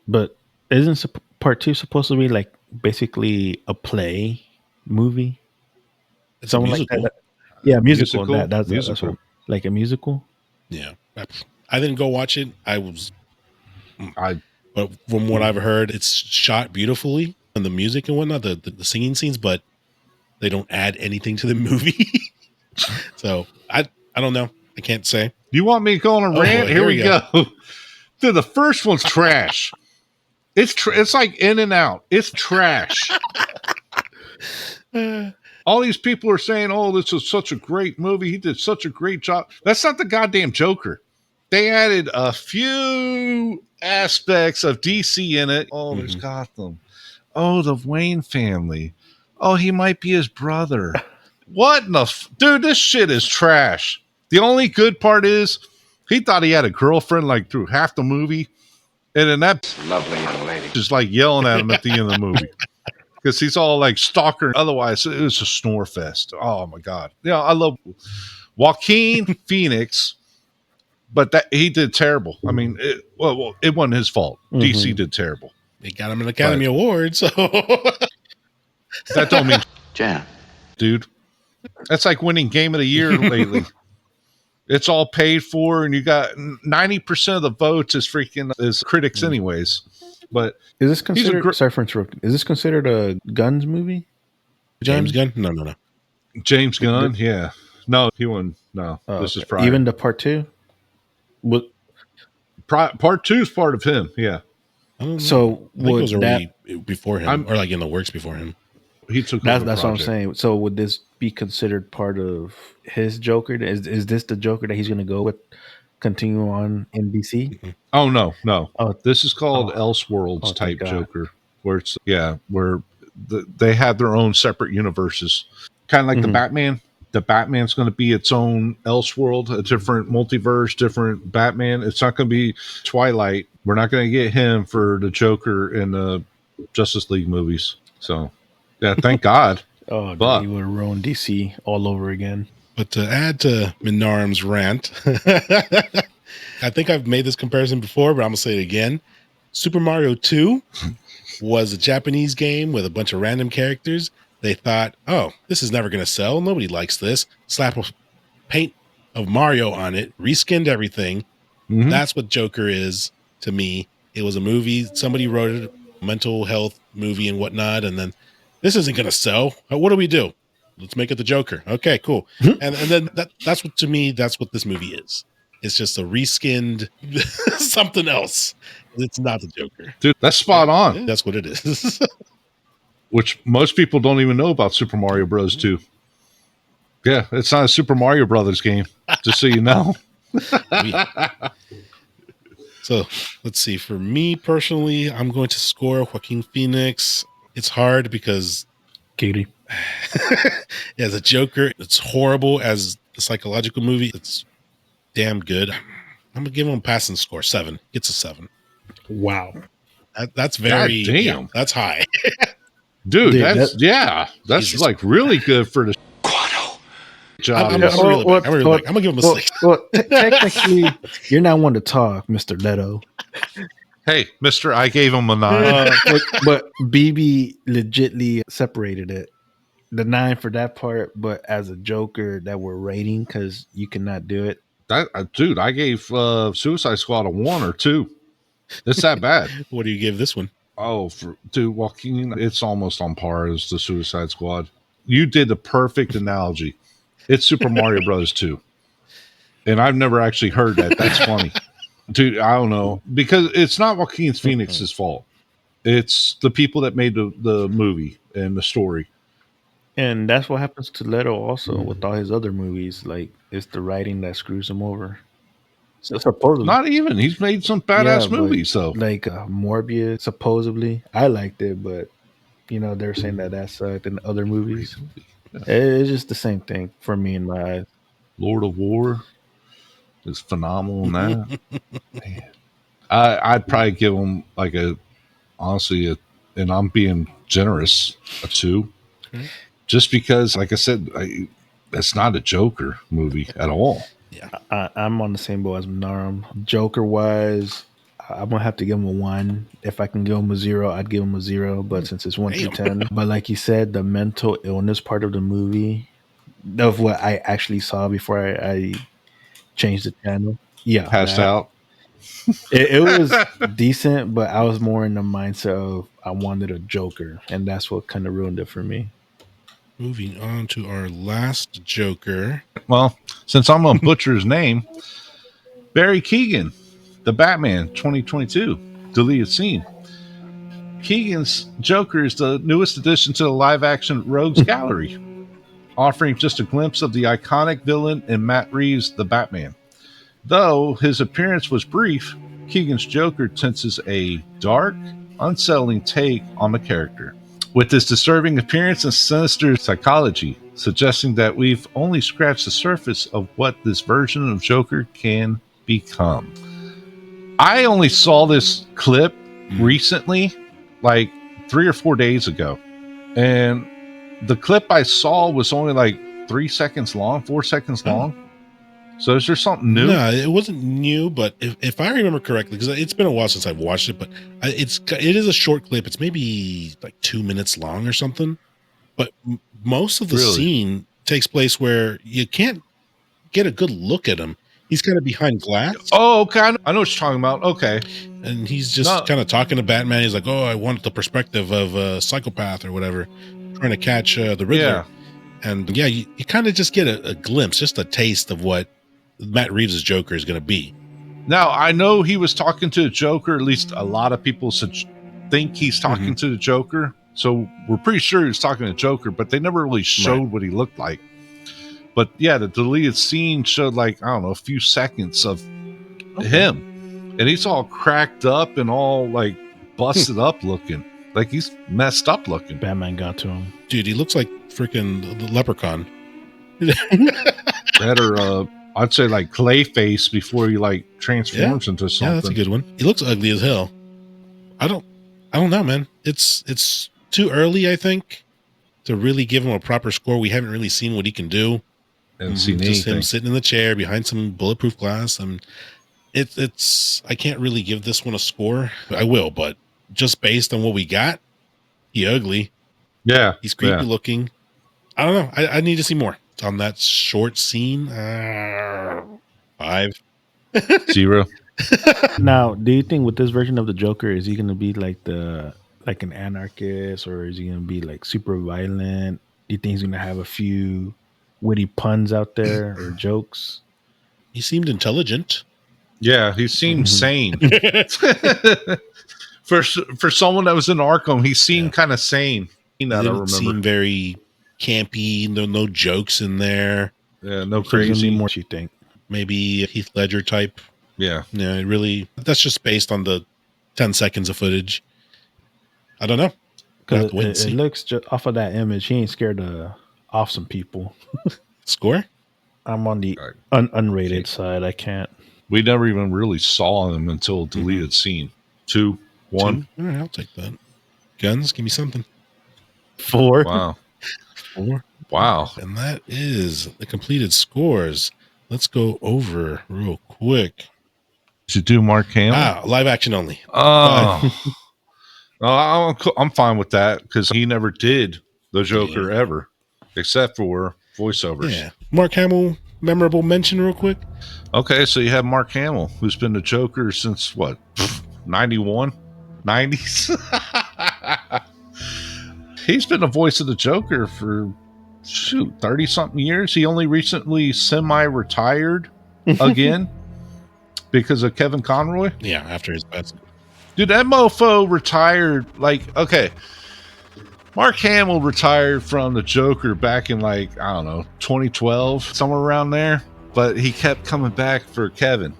But isn't part 2 supposed to be like basically a play movie? It's a musical. Like that. Yeah, musical. Musical. That's Musical. what, like a musical. Yeah, I didn't go watch it. But from what I've heard, it's shot beautifully and the music and whatnot, the singing scenes, but they don't add anything to the movie. So I don't know. I can't say. You want me to go on a rant? Boy, here we go. Dude, the first one's trash. It's like In and Out. It's trash. All these people are saying, "Oh, this is such a great movie. He did such a great job." That's not the goddamn Joker. They added a few aspects of DC in it. Oh, there's Gotham. Oh, the Wayne family. Oh, he might be his brother. What in the dude? This shit is trash. The only good part is he thought he had a girlfriend like through half the movie, and then that Lovely young lady. just like yelling at him at the end of the movie. Because he's all like stalker. Otherwise, it was a snore fest. Oh my god! Yeah, I love Joaquin Phoenix, but that he did terrible. I mean, it wasn't his fault. DC did terrible. It got him an Academy Award, so that don't mean Jam. dude. That's like winning Game of the Year lately. It's all paid for, and you got 90% of the votes is critics, anyways. But is this considered? Sorry for interrupting. Is this considered a Guns movie? James Gunn? No. James Gunn, yeah, no, he won. No, this is prior. Even the part 2. What? Part 2 is part of him. Yeah. So I think it was already before him, or like in the works before him. He took. That's what I'm saying. So would this be considered part of his Joker? Is this the Joker that he's going to go with? Continue on in DC? Oh no. Oh, this is called Elseworlds type Joker, where it's where they have their own separate universes, kind of like the Batman. The Batman's going to be its own Elseworld, a different multiverse, different Batman. It's not going to be Twilight. We're not going to get him for the Joker in the Justice League movies. So, yeah, thank God. But he would have ruined DC all over again. But to add to Minarm's rant, I think I've made this comparison before, but I'm going to say it again. Super Mario 2 was a Japanese game with a bunch of random characters. They thought, oh, this is never going to sell. Nobody likes this. Slap a paint of Mario on it, reskinned everything. Mm-hmm. That's what Joker is to me. It was a movie. Somebody wrote it, mental health movie and whatnot. And then this isn't going to sell. What do? Let's make it the Joker. Okay, cool. Mm-hmm. And then that's what, to me, that's what this movie is. It's just a reskinned something else. It's not the Joker. Dude, that's spot on. That's what it is. Which most people don't even know about Super Mario Bros. 2. Yeah, it's not a Super Mario Brothers game, just so you know. So let's see. For me personally, I'm going to score Joaquin Phoenix. It's hard because Katie. As a Joker, it's horrible. As a psychological movie, it's damn good. I'm gonna give him a passing score. 7. Gets a 7. Wow. That's very God damn. Yeah, that's high. Dude, that's Jesus. Like really good for the job. I'm gonna give him a 6. Well, technically, you're not one to talk, Mr. Leto. Hey, Mister, I gave him a 9. But BB legitly separated it. The 9 for that part, but as a Joker that we're rating because you cannot do it. Dude, I gave Suicide Squad a 1 or 2. It's that bad. What do you give this one? Oh, dude, Joaquin, it's almost on par as the Suicide Squad. You did the perfect analogy. It's Super Mario Bros. 2. And I've never actually heard that. That's funny. Dude, I don't know. Because it's not Joaquin Phoenix's fault. It's the people that made the movie and the story. And that's what happens to Leto also with all his other movies. Like, it's the writing that screws him over. So supposedly, not even. He's made some badass movies, though. Like Morbius, supposedly. I liked it, but, they're saying that sucked in other movies. Yeah. It's just the same thing for me in my eyes. Lord of War is phenomenal in that. Man. I'd probably give him, like, honestly, and I'm being generous, a 2. Mm-hmm. Just because, like I said, it's not a Joker movie at all. Yeah, I'm on the same boat as Narum. Joker-wise, I'm going to have to give him a 1. If I can give him a 0, I'd give him a 0. But since it's 1 through 10. But like you said, the mental illness part of the movie, of what I actually saw before I changed the channel. Yeah. Passed out. It was decent, but I was more in the mindset of I wanted a Joker. And that's what kind of ruined it for me. Moving on to our last Joker. Well, since I'm going to butcher his name, Barry Keegan, the Batman 2022 deleted scene. Keegan's Joker is the newest addition to the live-action Rogues Gallery, offering just a glimpse of the iconic villain in Matt Reeves' The Batman. Though his appearance was brief, Keegan's Joker senses a dark, unsettling take on the character, with his disturbing appearance and sinister psychology, suggesting that we've only scratched the surface of what this version of Joker can become. I only saw this clip recently, like 3 or 4 days ago. And the clip I saw was only like 3 seconds long, 4 seconds long. So is there something new? No, it wasn't new, but if I remember correctly, because it's been a while since I've watched it, but it is a short clip. It's maybe like 2 minutes long or something. But most of the scene takes place where you can't get a good look at him. He's kind of behind glass. Oh, okay. I know what you're talking about. Okay. And he's just kind of talking to Batman. He's like, oh, I want the perspective of a psychopath or whatever, trying to catch the Riddler. Yeah. And yeah, you kind of just get a glimpse, just a taste of what Matt Reeves' Joker is going to be. Now, I know he was talking to the Joker. At least a lot of people think he's talking to the Joker. So we're pretty sure he was talking to Joker, but they never really showed what he looked like. But yeah, the deleted scene showed like, I don't know, a few seconds of him. And he's all cracked up and all like busted up looking. Like he's messed up looking. Batman got to him. Dude, he looks like freaking the leprechaun. Better, I'd say like Clayface before he like transforms into something. Yeah, that's a good one. He looks ugly as hell. I don't know, man. It's too early, I think, to really give him a proper score. We haven't really seen what he can do. And seen just anything. him sitting in the chair behind some bulletproof glass. And it's I can't really give this one a score. I will, but just based on what we got, he ugly. Yeah. He's creepy looking. I don't know. I need to see more on that short scene. 5. 0. Now, do you think with this version of the Joker, is he going to be like an anarchist, or is he going to be like super violent? Do you think he's going to have a few witty puns out there or jokes? He seemed intelligent. Yeah, he seemed sane. For someone that was in Arkham, he seemed kind of sane. He didn't seem very campy. No jokes in there. Yeah, no crazy. More, you think? Maybe a Heath Ledger type. Yeah. Yeah, it really. That's just based on the 10 seconds of footage. I don't know. Because it looks just off of that image, he ain't scared to off some people. Score? I'm on the unrated side. I can't. We never even really saw him until a deleted scene. 2, 1. 2? All right, I'll take that. Guns, give me something. 4. Wow. 4. Wow. And that is the completed scores. Let's go over real quick. Did you do Mark Hamill? Live action only. Oh. I'm fine with that because he never did the Joker ever, except for voiceovers. Yeah. Mark Hamill, memorable mention real quick. Okay, so you have Mark Hamill, who's been the Joker since what, 91? 90s? He's been the voice of the Joker for 30-something years. He only recently semi-retired again because of Kevin Conroy. Yeah, after his passing. Dude, that mofo retired, okay. Mark Hamill retired from the Joker back in 2012, somewhere around there. But he kept coming back for Kevin.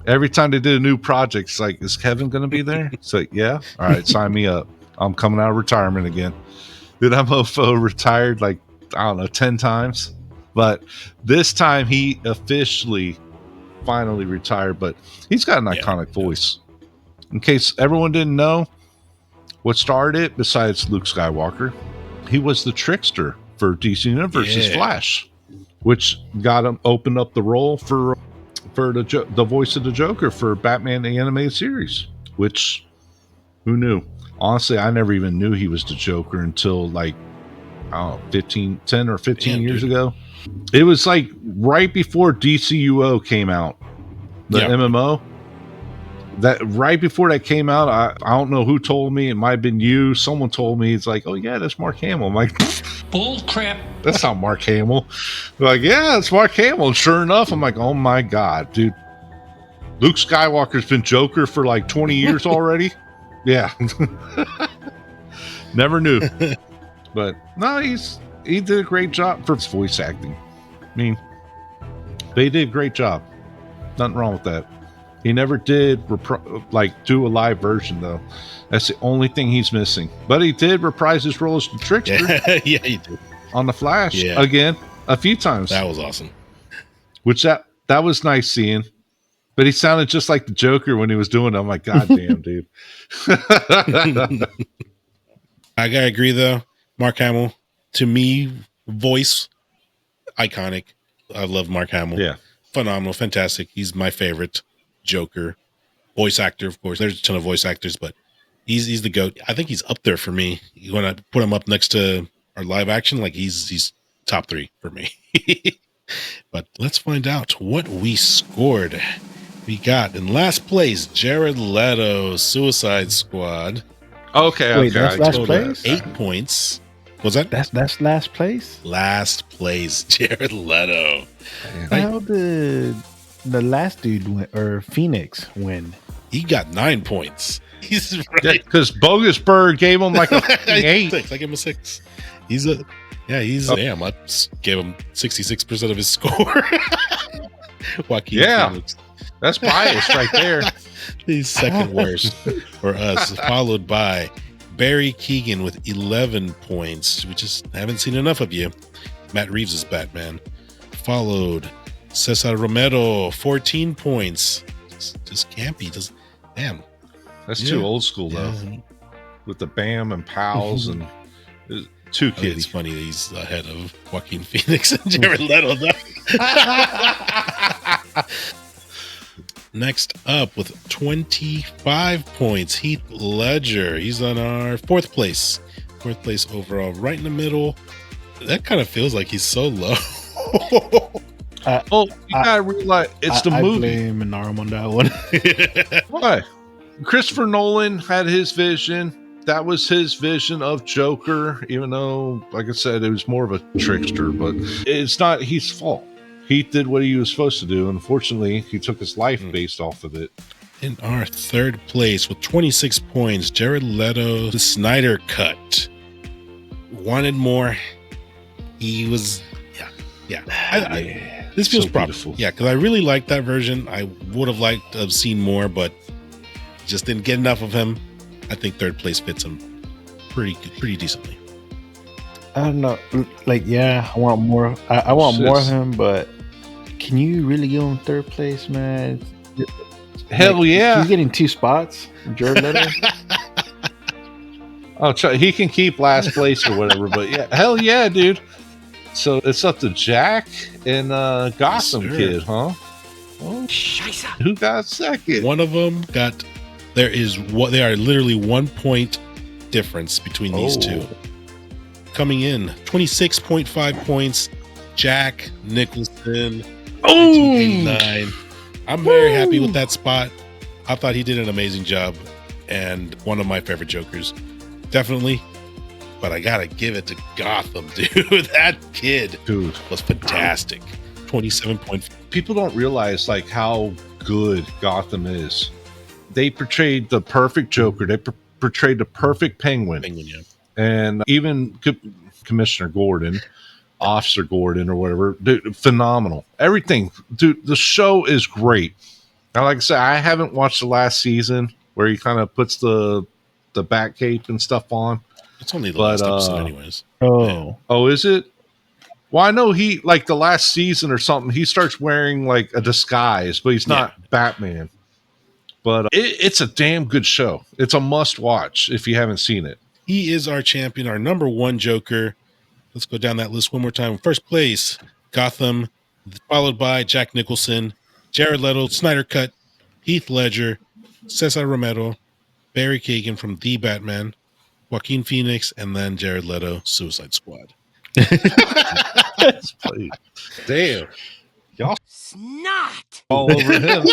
Every time they did a new project, it's like, is Kevin going to be there? It's like, yeah. All right, sign me up. I'm coming out of retirement again. Dude, that mofo retired 10 times. But this time he officially finally retired. But he's got an iconic voice. In case everyone didn't know what started it, besides Luke Skywalker, he was the trickster for DC Universe's Flash, which got him opened up the role for the voice of the Joker for Batman the Animated Series, which who knew? Honestly, I never even knew he was the Joker until 10 or 15 years ago. It was right before DCUO came out, the MMO. That right before that came out, I don't know who told me. It might have been you. Someone told me. It's like, oh yeah, that's Mark Hamill. I'm like, bull crap. That's not Mark Hamill. They're like, yeah, it's Mark Hamill. And sure enough, I'm like, oh my god, dude. Luke Skywalker's been Joker for 20 years already. Yeah. Never knew. But no, he did a great job for his voice acting. I mean, they did a great job. Nothing wrong with that. He never did do a live version though. That's the only thing he's missing. But he did reprise his role as the trickster. Yeah, he did. On the Flash again a few times. That was awesome. Which that was nice seeing. But he sounded just like the Joker when he was doing it. I'm like, god damn, dude. I gotta agree though. Mark Hamill, to me, voice iconic. I love Mark Hamill. Yeah. phenomenal, fantastic. He's my favorite Joker. Voice actor, of course. There's a ton of voice actors, but he's the GOAT. I think he's up there for me. You want to put him up next to our live action? Like he's top 3 for me. But let's find out what we scored. We got in last place Jared Leto, Suicide Squad. Okay, Wait, that's last place? 8 points. Was that? That's last place? Last place, Jared Leto. How did the last dude win, or Phoenix win? He got 9 points. He's right. Because BogusBird gave him like a 8. I gave him a 6. Damn, I gave him 66% of his score. Joaquin Phoenix. That's bias right there. He's second worst for us, followed by Barry Keegan with 11 points. We just haven't seen enough of you. Matt Reeves is Batman. Followed Cesar Romero, 14 points. Just Campy. Damn. That's too old school, though. With the Bam and Pals and 2 kids. It's funny that he's ahead of Joaquin Phoenix and Jared Leto. Next up with 25 points, Heath Ledger. He's on our 4th place. 4th place overall, right in the middle. That kind of feels like he's so low. You gotta realize it's the movie. I blame Narum on that one. Why? Christopher Nolan had his vision. That was his vision of Joker, even though, like I said, it was more of a trickster, but it's not Heath's fault. Heath did what he was supposed to do. Unfortunately, he took his life based off of it. In our 3rd place with 26 points, Jared Leto, the Snyder Cut. Wanted more. He was, this feels So proper. beautiful. Yeah, because I really liked that version. I would have liked to have seen more, but just didn't get enough of him. I think 3rd place fits him pretty decently. I don't know. Like, I want more. I want more of him, but can you really give him 3rd place, man? Hell yeah. He's getting 2 spots, Jared Leto. He can keep last place or whatever, but hell yeah, dude. So it's up to Jack and Gotham Kid, huh? Oh, who got second? One of them got. They are literally 1 point difference between these two. Coming in 26.5 points, Jack Nicholson. 1989. I'm very happy with that spot. I thought he did an amazing job and one of my favorite Jokers. Definitely. But I gotta give it to Gotham, dude. That kid was fantastic. 27 points. People don't realize like how good Gotham is. They portrayed the perfect Joker. They portrayed the perfect Penguin. And even Commissioner Gordon, Officer Gordon or whatever, dude, phenomenal. Everything, dude, the show is great. Now, like I said, I haven't watched the last season where he kind of puts the bat cape and stuff on. It's only the last episode anyways. Oh, is it? Well, I know he, like the last season or something, he starts wearing like a disguise, but he's not Batman. But it's a damn good show. It's a must watch if you haven't seen it. He is our champion, our number 1 Joker. Let's go down that list one more time. First place, Gotham, followed by Jack Nicholson, Jared Leto, Snyder Cut, Heath Ledger, Cesar Romero, Barry Keoghan from The Batman, Joaquin Phoenix, and then Jared Leto, Suicide Squad. Damn. Y'all Snot! all over him.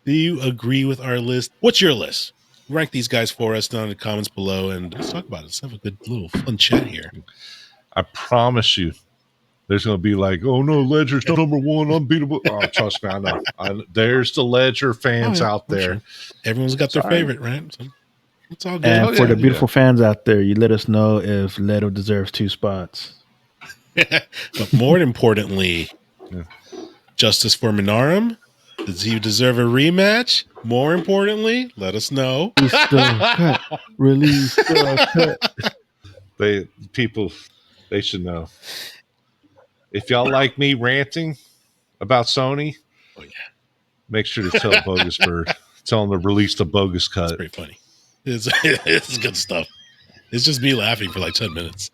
Do you agree with our list? What's your list? Rank these guys for us down in the comments below and let's talk about it. Let's have a good little fun chat here. I promise you, there's going to be like, oh no, Ledger's number 1, unbeatable. Oh, trust me, I know. There's the Ledger fans out there. Sure. Everyone's got their favorite, right? So it's all good. And for the beautiful fans out there, you let us know if Leto deserves 2 spots. But more importantly, justice for Minarum. Does he deserve a rematch? More importantly, let us know. Release the cut. They should know. If y'all like me ranting about Sony, make sure to tell BogusBird. Tell him to release the bogus cut. It's pretty funny. It's good stuff. It's just me laughing for like 10 minutes.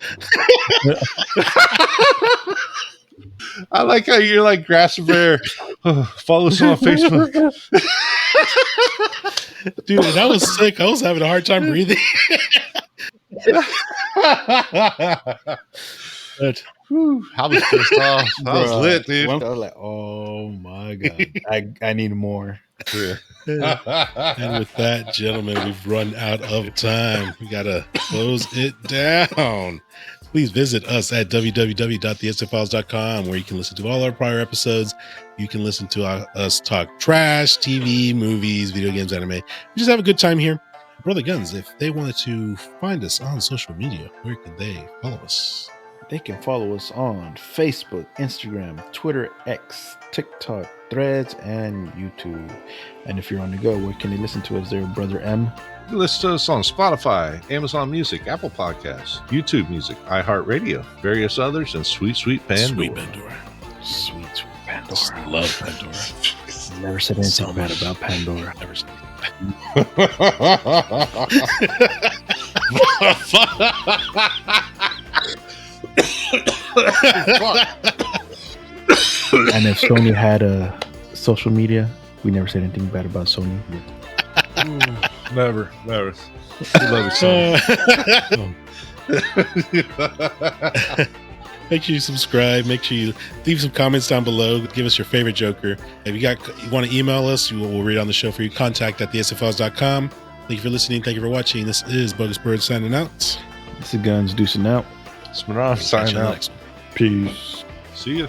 I like how you're like grasping bear. Follow us on Facebook. Dude, that was sick. I was having a hard time breathing. But, I was pissed off. I was Bruh, lit, dude. I was like, oh my God. I need more. and with that, gentlemen, we've run out of time. We got to close it down. Please visit us at www.thesfiles.com, where you can listen to all our prior episodes. You can listen to us talk trash, TV, movies, video games, anime. We just have a good time here. Brother Guns, if they wanted to find us on social media, where can they follow us? They can follow us on Facebook, Instagram, Twitter, X, TikTok, Threads, and YouTube. And if you're on the go, where can they listen to us there, Brother M? Listen to us on Spotify, Amazon Music, Apple Podcasts, YouTube Music, iHeartRadio, various others, and Sweet Pandora. Sweet Pandora. Sweet Pandora. Just love Pandora. Never said anything bad about Pandora. Never said anything And if Sony had a social media, we never said anything bad about Sony. Never. We love you, son. Make sure you subscribe. Make sure you leave some comments down below. Give us your favorite Joker. If you want to email us, we'll read on the show for you. Contact at thesfiles.com. Thank you for listening. Thank you for watching. This is BogusBird signing out. This is Guns deucing out. Smirnoff signing out. Peace. See ya.